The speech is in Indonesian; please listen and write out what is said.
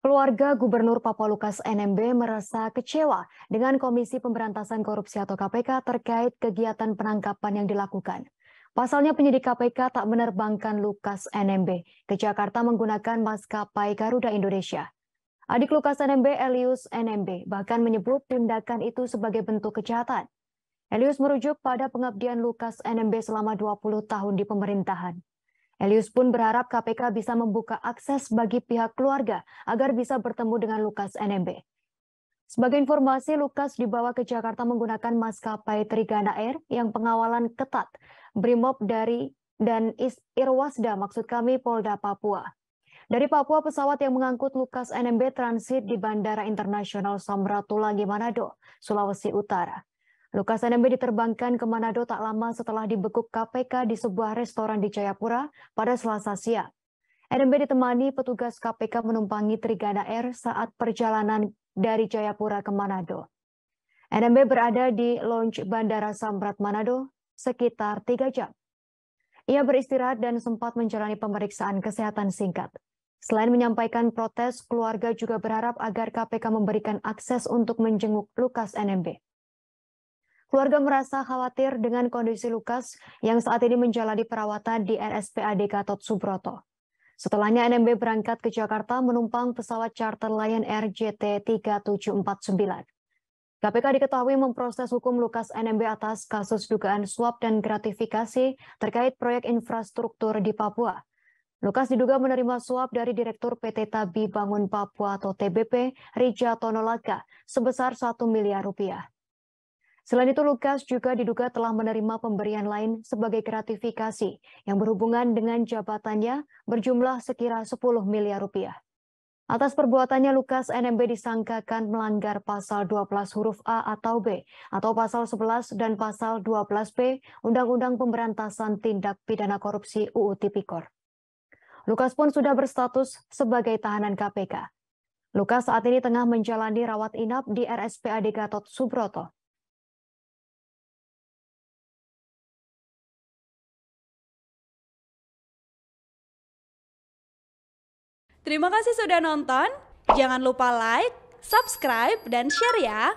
Keluarga Gubernur Papua Lukas NMB merasa kecewa dengan Komisi Pemberantasan Korupsi atau KPK terkait kegiatan penangkapan yang dilakukan. Pasalnya penyidik KPK tak menerbangkan Lukas NMB ke Jakarta menggunakan maskapai Garuda Indonesia. Adik Lukas NMB, Elius NMB, bahkan menyebut tindakan itu sebagai bentuk kejahatan. Elius merujuk pada pengabdian Lukas NMB selama 20 tahun di pemerintahan. Elius pun berharap KPK bisa membuka akses bagi pihak keluarga agar bisa bertemu dengan Lukas NMB. Sebagai informasi, Lukas dibawa ke Jakarta menggunakan maskapai Trigana Air yang pengawalan ketat Brimob dan Irwasda, maksud kami Polda Papua. Dari Papua, pesawat yang mengangkut Lukas NMB transit di Bandara Internasional Samratulangi Manado, Sulawesi Utara. Lukas NMB diterbangkan ke Manado tak lama setelah dibekuk KPK di sebuah restoran di Jayapura pada Selasa siang. NMB ditemani petugas KPK menumpangi Trigana Air saat perjalanan dari Jayapura ke Manado. NMB berada di lounge Bandara Samrat Manado sekitar 3 jam. Ia beristirahat dan sempat menjalani pemeriksaan kesehatan singkat. Selain menyampaikan protes, keluarga juga berharap agar KPK memberikan akses untuk menjenguk Lukas NMB. Keluarga merasa khawatir dengan kondisi Lukas yang saat ini menjalani perawatan di RSPAD Gatot Subroto. Setelahnya NMB berangkat ke Jakarta menumpang pesawat charter Lion Air JT3749. KPK diketahui memproses hukum Lukas NMB atas kasus dugaan suap dan gratifikasi terkait proyek infrastruktur di Papua. Lukas diduga menerima suap dari Direktur PT Tabi Bangun Papua atau TBP, Rija Tonolaka, sebesar 1 miliar rupiah. Selain itu, Lukas juga diduga telah menerima pemberian lain sebagai gratifikasi yang berhubungan dengan jabatannya berjumlah sekira 10 miliar rupiah. Atas perbuatannya, Lukas NMB disangkakan melanggar pasal 12 huruf A atau B, atau pasal 11 dan pasal 12B Undang-Undang Pemberantasan Tindak Pidana Korupsi UU Tipikor. Lukas pun sudah berstatus sebagai tahanan KPK. Lukas saat ini tengah menjalani rawat inap di RSPAD Gatot Subroto. Terima kasih sudah nonton. Jangan lupa like, subscribe, dan share ya.